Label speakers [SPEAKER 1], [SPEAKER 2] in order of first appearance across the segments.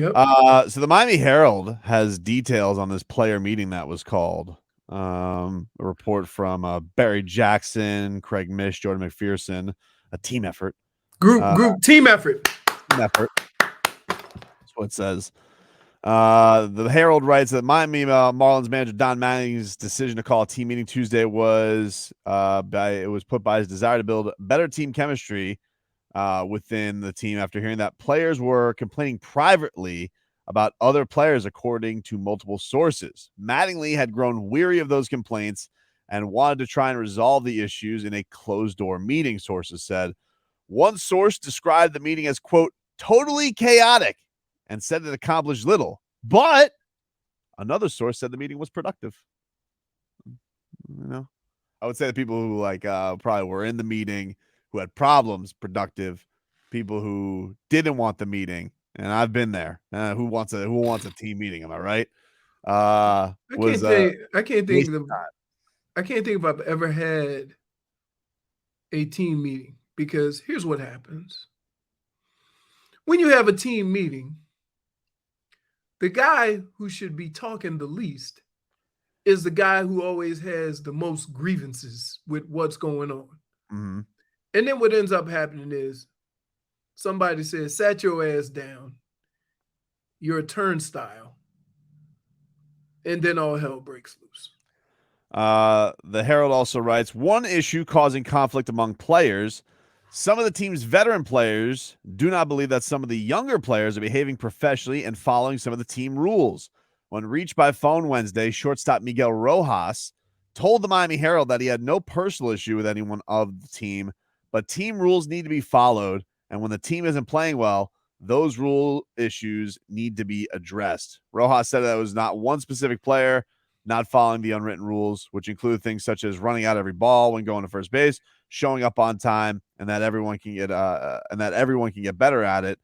[SPEAKER 1] Yep.
[SPEAKER 2] So the Miami Herald has details on this player meeting that was called. A report from Barry Jackson, Craig Mish, Jordan McPherson, a team effort.
[SPEAKER 1] Team effort.
[SPEAKER 2] Team effort. That's what it says. The Herald writes that Miami Marlins manager Don Manning's decision to call a team meeting Tuesday was put by his desire to build better team chemistry within the team after hearing that players were complaining privately about other players, according to multiple sources. Mattingly had grown weary of those complaints and wanted to try and resolve the issues in a closed-door meeting, sources said. One source described the meeting as, quote, totally chaotic and said it accomplished little. But another source said the meeting was productive. I would say the people who probably were in the meeting who had problems, productive. People who didn't want the meeting, and I've been there. Who wants a team meeting? Am I right?
[SPEAKER 1] I
[SPEAKER 2] Was
[SPEAKER 1] can't think. I can't think
[SPEAKER 2] waste
[SPEAKER 1] of. I can't think if I've ever had a team meeting, because here's what happens when you have a team meeting. The guy who should be talking the least is the guy who always has the most grievances with what's going on.
[SPEAKER 2] Mhm.
[SPEAKER 1] And then what ends up happening is somebody says, "Sat your ass down. You're a turnstile." And then all hell breaks loose.
[SPEAKER 2] The Herald also writes one issue causing conflict among players. Some of the team's veteran players do not believe that some of the younger players are behaving professionally and following some of the team rules. When reached by phone Wednesday, shortstop Miguel Rojas told the Miami Herald that he had no personal issue with anyone of the team, but team rules need to be followed. And when the team isn't playing well, those rule issues need to be addressed. Rojas said that it was not one specific player not following the unwritten rules, which include things such as running out every ball when going to first base, showing up on time, and that everyone can get better at it.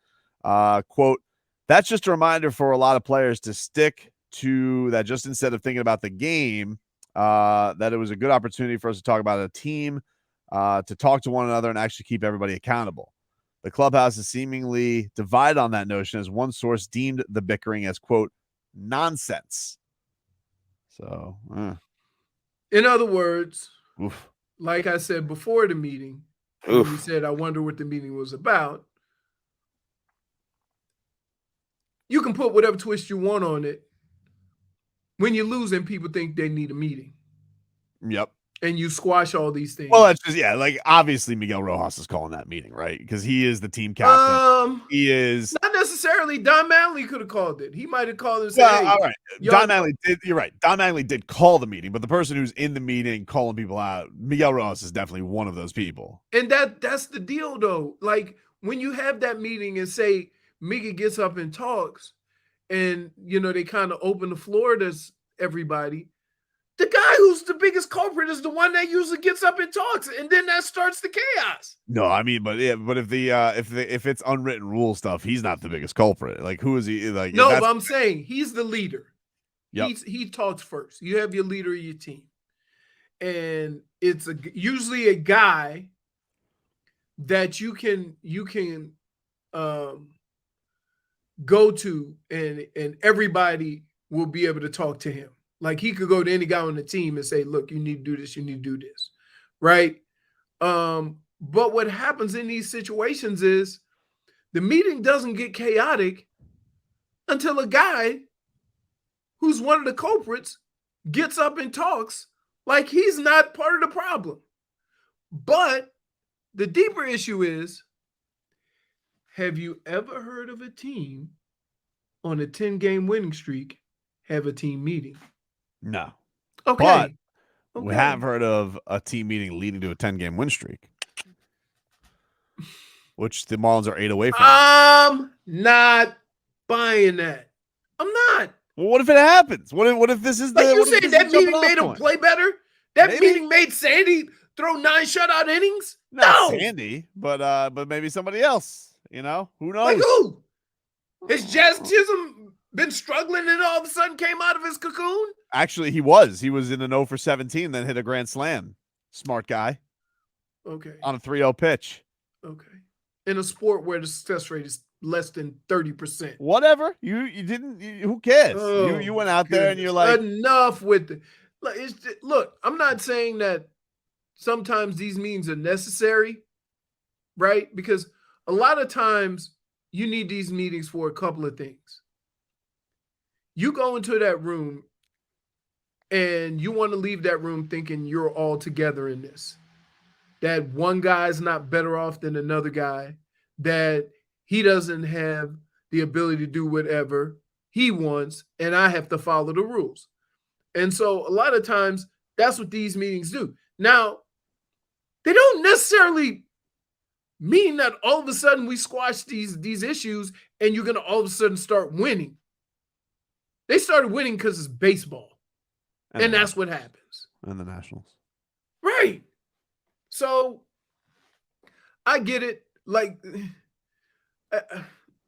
[SPEAKER 2] Quote, that's just a reminder for a lot of players to stick to that, just instead of thinking about the game, that it was a good opportunity for us to talk about a team, to talk to one another and actually keep everybody accountable. The clubhouse is seemingly divided on that notion, as one source deemed the bickering as, quote, nonsense. So,
[SPEAKER 1] in other words,
[SPEAKER 2] oof.
[SPEAKER 1] Like I said before the meeting, when you said, I wonder what the meeting was about, you can put whatever twist you want on it. When you're losing, people think they need a meeting.
[SPEAKER 2] Yep.
[SPEAKER 1] And you squash all these things.
[SPEAKER 2] Well, that's just, like, obviously Miguel Rojas is calling that meeting, right? Because he is the team captain. He is
[SPEAKER 1] not necessarily. Don Manley could have called it. He might have called and said,
[SPEAKER 2] well,
[SPEAKER 1] hey,
[SPEAKER 2] all right. Don Manley did. You're right. Don Manley did call the meeting, but the person who's in the meeting calling people out, Miguel Rojas, is definitely one of those people.
[SPEAKER 1] And that's the deal, though. Like, when you have that meeting and say Miggy gets up and talks, and they kind of open the floor to everybody, the guy who's the biggest culprit is the one that usually gets up and talks, and then that starts the chaos.
[SPEAKER 2] No, I mean, but if it's unwritten rule stuff, he's not the biggest culprit. Like, who is he? Like,
[SPEAKER 1] no, but I'm saying he's the leader.
[SPEAKER 2] Yep.
[SPEAKER 1] He talks first. You have your leader of your team, and it's usually a guy that you can go to, and everybody will be able to talk to him. Like, he could go to any guy on the team and say, look, you need to do this, you need to do this, right? But what happens in these situations is the meeting doesn't get chaotic until a guy who's one of the culprits gets up and talks like he's not part of the problem. But the deeper issue is, have you ever heard of a team on a 10-game winning streak have a team meeting?
[SPEAKER 2] No.
[SPEAKER 1] Okay.
[SPEAKER 2] But we have heard of a team meeting leading to a 10-game win streak, which the Marlins are 8 away from.
[SPEAKER 1] I'm not buying that. I'm not.
[SPEAKER 2] Well, what if it happens? What if this is
[SPEAKER 1] like you said, that meeting made him play better? That meeting made Sandy throw 9 shutout innings?
[SPEAKER 2] Not Sandy, but maybe somebody else. Who knows?
[SPEAKER 1] Like who? Has Jazz Chisholm been struggling and all of a sudden came out of his cocoon?
[SPEAKER 2] Actually, he was. He was in an 0 for 17, then hit a grand slam. Smart guy.
[SPEAKER 1] Okay.
[SPEAKER 2] On a 3-0 pitch.
[SPEAKER 1] Okay. In a sport where the success rate is less than 30%.
[SPEAKER 2] Whatever. You didn't. Who cares?
[SPEAKER 1] Oh,
[SPEAKER 2] you went out there and you're
[SPEAKER 1] goodness.
[SPEAKER 2] like,
[SPEAKER 1] enough with the. Look, I'm not saying that sometimes these meetings are necessary, right? Because a lot of times you need these meetings for a couple of things. You go into that room and you want to leave that room thinking you're all together in this. That one guy's not better off than another guy, that he doesn't have the ability to do whatever he wants, and I have to follow the rules. And so a lot of times that's what these meetings do. Now, they don't necessarily mean that all of a sudden we squash these issues and you're going to all of a sudden start winning. They started winning because it's baseball. And that's what happens.
[SPEAKER 2] And the Nationals.
[SPEAKER 1] Right. So I get it. Like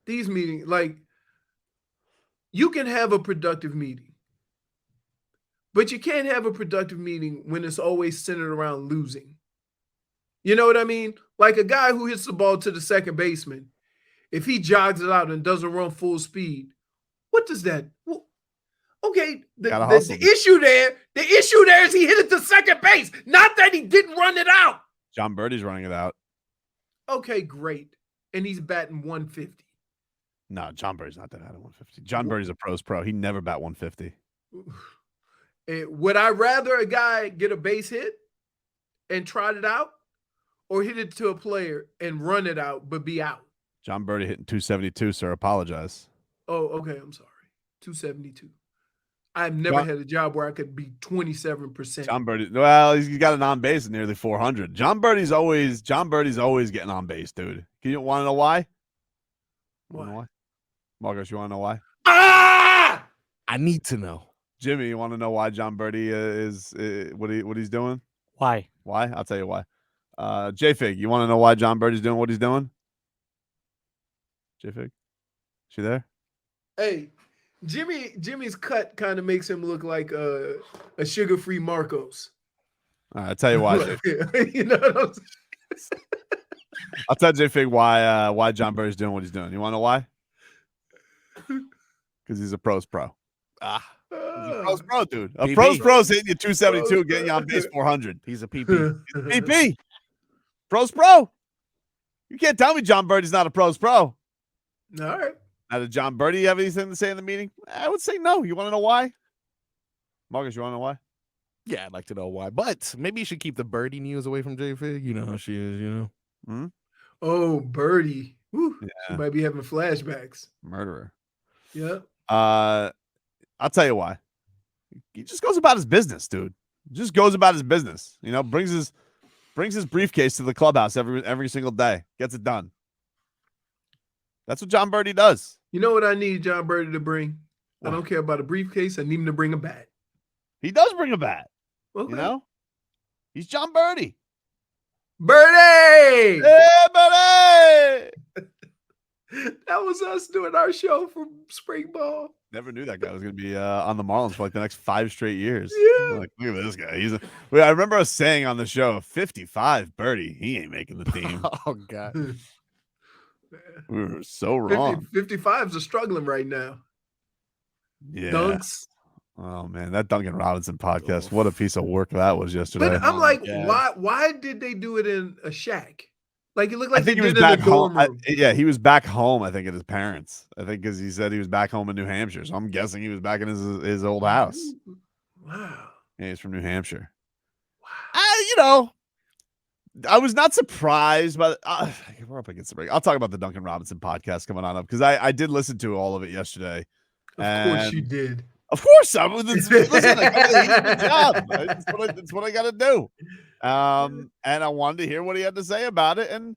[SPEAKER 1] these meetings, like you can have a productive meeting, but you can't have a productive meeting when it's always centered around losing. You know what I mean? Like a guy who hits the ball to the second baseman, if he jogs it out and doesn't run full speed, what does that? Well, okay, the issue there is he hit it to second base, not that he didn't run it out.
[SPEAKER 2] John Birdie's running it out.
[SPEAKER 1] Okay, great. And he's batting 150.
[SPEAKER 2] No, John Birdie's not that at 150. John Birdie's a pro's pro. He never bat 150.
[SPEAKER 1] Would I rather a guy get a base hit and trot it out or hit it to a player and run it out but be out?
[SPEAKER 2] John Birdie hitting 272, sir. Apologize.
[SPEAKER 1] Oh, okay. I'm sorry. 272. I've never had a job where I could be 27%.
[SPEAKER 2] John Birdie, well, he's got an on base at nearly 400. John Birdie's always getting on base, dude. You want to know why?
[SPEAKER 1] Why?
[SPEAKER 2] Marcus, you want to know why?
[SPEAKER 3] I need to know.
[SPEAKER 2] Jimmy, you want to know why John Birdie is what he's doing?
[SPEAKER 3] Why?
[SPEAKER 2] I'll tell you why. J-Fig, you want to know why John Birdie's doing what he's doing? J-Fig, is she there?
[SPEAKER 1] Hey, Jimmy's cut kind of makes him look like a sugar-free Marcos.
[SPEAKER 2] All right, I'll tell you why.
[SPEAKER 1] You know what I'm saying?
[SPEAKER 2] I'll tell J-Fig why John Birdie's doing what he's doing. You want to know why? Because he's a pro's pro. He's a pro's pro, dude. A pro's hitting you 272, getting you on base 400.
[SPEAKER 3] He's a PP.
[SPEAKER 2] He's a PP. Pro's pro. You can't tell me John Birdie's not a pro's pro.
[SPEAKER 1] All right.
[SPEAKER 2] Now, did John Birdie have anything to say in the meeting? I would say no. You want to know why? Marcus, you want to know why?
[SPEAKER 3] Yeah, I'd like to know why. But maybe you should keep the Birdie news away from J-Fig. You know how she is, you know.
[SPEAKER 2] Hmm?
[SPEAKER 1] Oh, Birdie. Woo.
[SPEAKER 2] Yeah.
[SPEAKER 1] She might be having flashbacks.
[SPEAKER 2] Murderer.
[SPEAKER 1] Yeah.
[SPEAKER 2] I'll tell you why. He just goes about his business, dude. Just goes about his business. You know, brings his briefcase to the clubhouse every single day. Gets it done. That's what John Birdie does.
[SPEAKER 1] You know what I need John Birdie to bring? What? I don't care about a briefcase. I need him to bring a bat.
[SPEAKER 2] He does bring a bat.
[SPEAKER 1] Okay.
[SPEAKER 2] You know? He's John Birdie.
[SPEAKER 1] Birdie!
[SPEAKER 2] Hey, Birdie!
[SPEAKER 1] That was us doing our show from spring ball.
[SPEAKER 2] Never knew that guy was going to be on the Marlins for like the next 5 straight years.
[SPEAKER 1] Yeah.
[SPEAKER 2] Like, look at this guy. I remember us saying on the show, 55 Birdie. He ain't making the team.
[SPEAKER 3] Oh, God.
[SPEAKER 2] We were so wrong.
[SPEAKER 1] 55s are struggling right now.
[SPEAKER 2] Yeah.
[SPEAKER 1] Dunks.
[SPEAKER 2] Oh man, that Duncan Robinson podcast. What a piece of work that was yesterday.
[SPEAKER 1] But I'm like, why did they do it in a shack? Like it looked like
[SPEAKER 2] I think he was back home. He was back home, I think, at his parents. I think because he said he was back home in New Hampshire. So I'm guessing he was back in his old house.
[SPEAKER 1] Wow.
[SPEAKER 2] Yeah, he's from New Hampshire. Wow. I was not surprised by we're up against the break. I'll talk about the Duncan Robinson podcast coming on up because I did listen to all of it yesterday.
[SPEAKER 1] Of course you did.
[SPEAKER 2] Of course I was. Listen, job. That's what I got to do. And I wanted to hear what he had to say about it. And